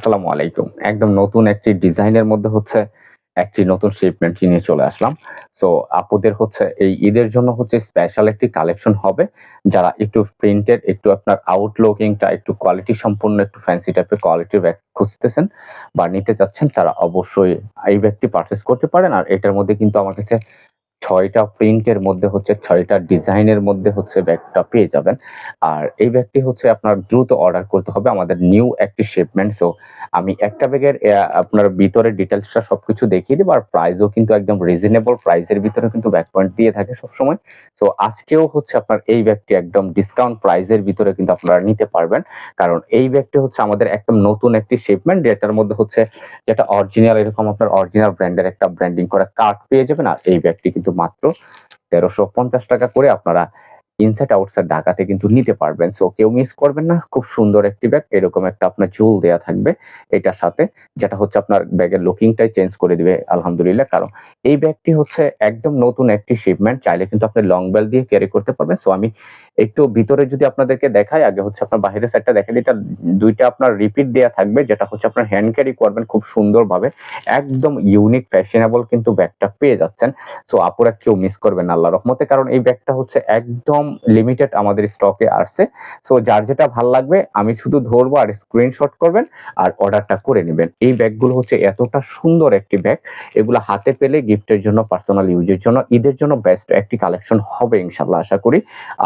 আসসালামু আলাইকুম। একদম নতুন একটি ডিজাইনের মধ্যে হচ্ছে একটি নতুন শিপমেন্ট নিয়ে চলে আসলাম। সো আপুদের হচ্ছে এই ঈদের জন্য হচ্ছে স্পেশাল একটি কালেকশন হবে। যারা একটু প্রিন্টেড, একটু আপনার আউটলুকিংটা একটু কোয়ালিটি সম্পন্ন, একটু ফ্যান্সি টাইপের কোয়ালিটির ব্যাগ খুঁজতেছেন বা নিতে চাচ্ছেন, তারা অবশ্যই এই ব্যাগটি পারচেজ করতে পারেন। আর এটার মধ্যে কিন্তু আমার কাছে ৬ টা প্রিন্টের মধ্যে হচ্ছে ৬ টা ডিজাইনের মধ্যে হচ্ছে ব্যাগটা পেয়ে যাবেন। আর এই ব্যাগটি হচ্ছে আপনার দ্রুত অর্ডার করতে হবে। আমাদের নিউ একটি শিপমেন্ট। সো আমি একটা ব্যাগের আপনার ভিতরের ডিটেইলসটা সবকিছু দেখিয়ে দেব। আর প্রাইসও কিন্তু একদম রিজনেবল প্রাইসের ভিতরে কিন্তু ব্যাগ পয়েন্ট দিয়ে থাকে সবসময়। সো আজকেও হচ্ছে আপনার এই ব্যাগটি একদম ডিসকাউন্ট প্রাইসের ভিতরে কিন্তু আপনারা নিতে পারবেন। কারণ এই ব্যাগটি হচ্ছে আমাদের একদম নতুন একটি শিপমেন্ট, যেটার মধ্যে হচ্ছে যেটা অরিজিনাল, এরকম আপনার অরিজিনাল ব্র্যান্ডের একটা ব্র্যান্ডিং করা কার্ড পেয়ে যাবেন। আর এই ব্যাগটি কিন্তু মাত্র ১৩৫০ টাকা করে আপনারা ইনসাইড আউটসাইড ঢাকাতে কিন্তু নিতে পারবেন। সো কেউ মিস করবেন না। খুব সুন্দর একটি ব্যাগ। এরকম একটা আপনার ঝুল দেয়া থাকবে এটার সাথে, যেটা হচ্ছে আপনার ব্যাগের লুকিংটাই চেঞ্জ করে দিবে আলহামদুলিল্লাহ। কারণ এই ব্যাগটি হচ্ছে একদম নতুন একটি শিপমেন্ট। চাইলে কিন্তু আপনি লং বেল দিয়ে ক্যারি করতে পারবেন। সো আমি একটু ভিতরে যদি আপনাদেরকে দেখাই, আগে হচ্ছে আপনার বাহিরের সাইডটা দেখেন। এটা ২ টা আপনার রিপিট দেয়া থাকবে, যেটা হচ্ছে আপনার হ্যান্ড ক্যারি করবেন খুব সুন্দরভাবে। একদম ইউনিক ফ্যাশনেবল কিন্তু ব্যাগটা পেয়ে যাচ্ছেন। সো আপুরা কেউ মিস করবেন না আল্লাহর রহমতে। কারণ এই ব্যাগটা হচ্ছে একদম লিমিটেড আমাদের স্টকে আসছে। সো যার যেটা ভাল লাগবে আমি শুধু ধরবো আর স্ক্রিনশট করবেন আর অর্ডারটা করে নিবেন। এই ব্যাগগুলো হচ্ছে এতটা সুন্দর একটি ব্যাগ, এগুলো হাতে পেলে গিফটের জন্য, পার্সোনাল ইউজের জন্য, ঈদের জন্য বেস্ট একটি কালেকশন হবে ইনশাআল্লাহ, আশা করি।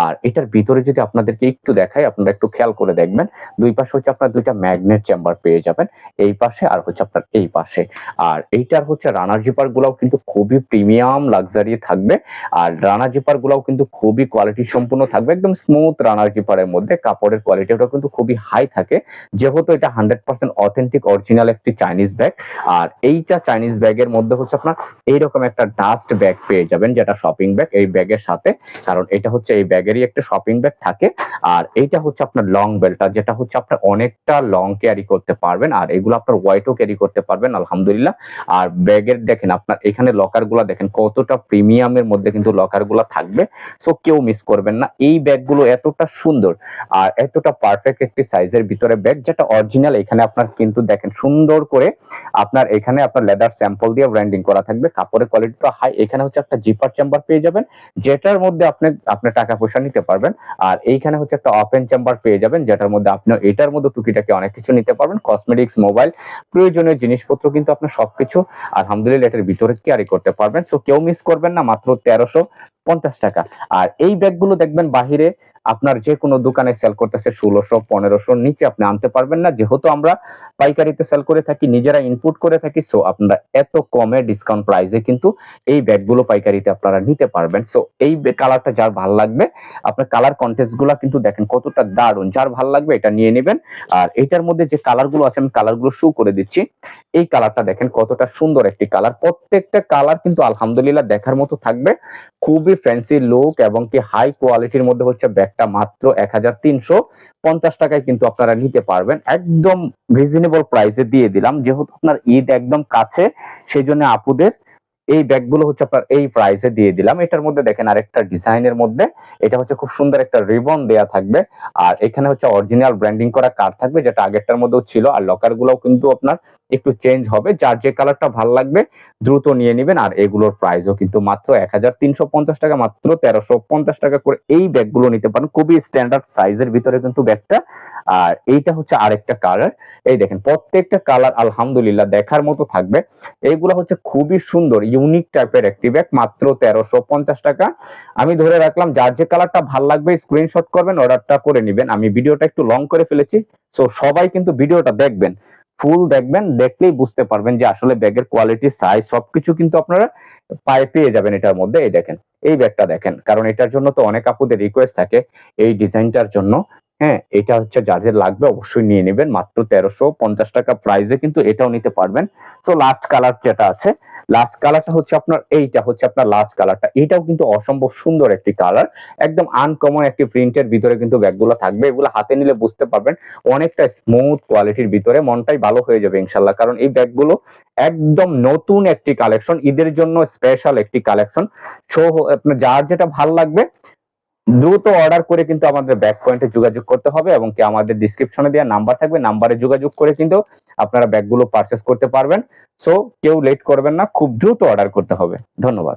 আর এটার ভিতরে যদি আপনাদেরকে একটু দেখাই, আপনারা একটু খেয়াল করে দেখবেন। দুই পাশে হচ্ছে আপনার ২ টা ম্যাগনেট চেম্বার পেয়ে যাবেন, এই পাশে আর হচ্ছে আপনার এই পাশে। আর এইটার হচ্ছে রানার জিপার গুলাও কিন্তু খুবই প্রিমিয়াম লাক্সারি থাকবে। আর রানার জিপার গুলাও কিন্তু খুবই কোয়ালিটি সম্পূর্ণ থাকবে, একদম স্মুথ রানার জিপারের মধ্যে। কাপড়ের কোয়ালিটিটাও কিন্তু খুবই হাই থাকে, যেহেতু এটা 100% অথেন্টিক অরিজিনাল একটি চাইনিজ ব্যাগ। আর এইটা চাইনিজ ব্যাগের মধ্যে হচ্ছে আপনার এইরকম একটা ডাস্ট ব্যাগ পেয়ে যাবেন, যেটা শপিং ব্যাগ এই ব্যাগের সাথে। কারণ এটা হচ্ছে এই ব্যাগেরই একটা শপিং ব্যাগ থাকে। আর এইটা হচ্ছে আপনার লং বেল্টটা, যেটা হচ্ছে আপনার অনেকটা লং ক্যারি করতে পারবেন। আর এগুলো আপনার ওয়াইটও ক্যারি করতে পারবেন আলহামদুলিল্লাহ। আর ব্যাগের দেখেন আপনার এখানে লকার গুলা দেখেন কতটা প্রিমিয়ামের মধ্যে কিন্তু লকার গুলা থাকবে। সো কেউ মিস করবেন না। এই ব্যাগগুলো এতটা সুন্দর আর এতটা পারফেক্ট একটি সাইজের ভিতরে ব্যাগ, যেটা অরিজিনাল। এখানে আপনার কিন্তু দেখেন সুন্দর করে আপনার এখানে আপনার লেদার স্যাম্পল দিয়ে ব্র্যান্ডিং করা থাকবে। কাপড়ের কোয়ালিটিটা হাই। এখানে হচ্ছে একটা জিপার চেম্বার পেয়ে যাবেন, যেটার মধ্যে আপনি আপনার টাকা পয়সা নিতে পারবেন। আর এইখানে হচ্ছে একটা ওপেন চেম্বার পেয়ে যাবেন, যেটার মধ্যে আপনি এটার মধ্যে টুকিটাকি অনেক কিছু নিতে পারবেন। কসমেটিক্স, মোবাইল, প্রয়োজনীয় জিনিসপত্র কিন্তু আপনার সবকিছু আলহামদুলিল্লাহ এটার ভিতরে ক্যারি করতে পারবেন। সো কেউ মিস করবেন না, মাত্র ১৩৫০ টাকা। আর এই ব্যাগগুলো দেখবেন বাহিরে আপনার যে কোনো দোকানে সেল করতেছে ১৬০০, ১৫০০ নিচে আপনি আনতে পারবেন না। যেহেতু আমরা পাইকারিতে সেল করে থাকি, নিজেরা ইনপুট করে থাকি, সো আপনারা এত কমে ডিসকাউন্ট প্রাইসে কিন্তু এই ব্যাগগুলো পাইকারিতে আপনারা নিতে পারবেন। সো এই কালারটা যার ভাল লাগবে, আপনার কালার কন্টেস্ট গুলা কিন্তু দেখেন কতটা দারুণ। যার ভাল লাগবে এটা নিয়ে নেবেন। আর এটার মধ্যে যে কালারগুলো আছে আমি কালারগুলো শো করে দিচ্ছি। এই কালারটা দেখেন কতটা সুন্দর একটি কালার। প্রত্যেকটা কালার কিন্তু আলহামদুলিল্লাহ দেখার মতো থাকবে, খুবই ফ্যান্সি লুক এবং কি হাই কোয়ালিটির মধ্যে হচ্ছে ব্যাগটা মাত্র ১৩৫০ টাকায় কিন্তু আপনারা নিতে পারবেন। একদম রিজনেবল প্রাইসে দিয়ে দিলাম, যেহেতু আপনার ঈদ একদম কাছে, সেই জন্য আপুদের এই ব্যাগগুলো হচ্ছে আপনার এই প্রাইসে দিয়ে দিলাম। এটার মধ্যে দেখেন আরেকটা ডিজাইনের মধ্যে এটা হচ্ছে খুব সুন্দর একটা রিবন দেয়া থাকবে। আর এখানে হচ্ছে অরিজিনাল ব্র্যান্ডিং করা কার্ড থাকবে, যেটা আগেরটার মধ্যেও ছিল। আর লকার গুলোও কিন্তু আপনার একটু চেঞ্জ হবে। যার যে কালারটা ভাল লাগবে দ্রুত নিয়ে নেবেন। আর এগুলোর প্রাইসও কিন্তু মাত্র ১৩৫০ টাকা, মাত্র ১৩৫০ টাকা করে এই ব্যাগগুলো নিতে পারেন। খুবই স্ট্যান্ডার্ড সাইজের ভিতরে কিন্তু ব্যাগটা। আর এইটা হচ্ছে আরেকটা কালার। এই দেখেন প্রত্যেকটা কালার আলহামদুলিল্লাহ দেখার মতো থাকবে। এইগুলো হচ্ছে খুবই সুন্দর ইউনিক টাইপের একটি ব্যাগ, মাত্র ১৩৫০ টাকা। আমি ধরে রাখলাম, যার যে কালারটা ভাল লাগবে স্ক্রিনশট করবেন, অর্ডারটা করে নেবেন। আমি ভিডিওটা একটু লং করে ফেলেছি, সো সবাই কিন্তু ভিডিওটা দেখবেন, ফুল দেখবেন। দেখলেই বুঝতে পারবেন যে আসলে ব্যাগের কোয়ালিটি, সাইজ সবকিছু কিন্তু আপনারা পেয়ে যাবেন এটার মধ্যে। এই দেখেন এই ব্যাগটা দেখেন, কারণ এটার জন্য তো অনেক আপুদের রিকোয়েস্ট থাকে এই ডিজাইনটার জন্য। হ্যাঁ, এটা হচ্ছে যাদের লাগবে অবশ্যই নিয়ে নেবেন, মাত্র ১৩৫০ টাকা প্রাইসে কিন্তু এটাও নিতে পারবেন। সো লাস্ট কালার যেটা আছে, লাস্ট কালারটা হচ্ছে আপনার এইটা হচ্ছে আপনার লাস্ট কালারটা। এটাও কিন্তু অসম্ভব সুন্দর একটি কালার, একদম আনকমন একটি প্রিন্টের ভিতরে কিন্তু ব্যাগগুলো থাকবে। এগুলো হাতে নিলে বুঝতে পারবেন অনেকটা স্মুথ কোয়ালিটির ভিতরে, মনটাই ভালো হয়ে যাবে ইনশাল্লাহ। কারণ এই ব্যাগগুলো একদম নতুন একটি কালেকশন, ঈদের জন্য স্পেশাল একটি কালেকশন। সো আপনার যার যেটা ভাল লাগবে দ্রুত অর্ডার করে কিন্তু আমাদের ব্যাক পয়েন্টে যোগাযোগ করতে হবে, এবং কি আমাদের ডিসক্রিপশনে দেওয়া নাম্বার থাকবে, নাম্বারে যোগাযোগ করে কিন্তু আপনারা ব্যাগগুলো পারচেস করতে পারবেন। সো কেউ লেট করবেন না, খুব দ্রুত অর্ডার করতে হবে। ধন্যবাদ।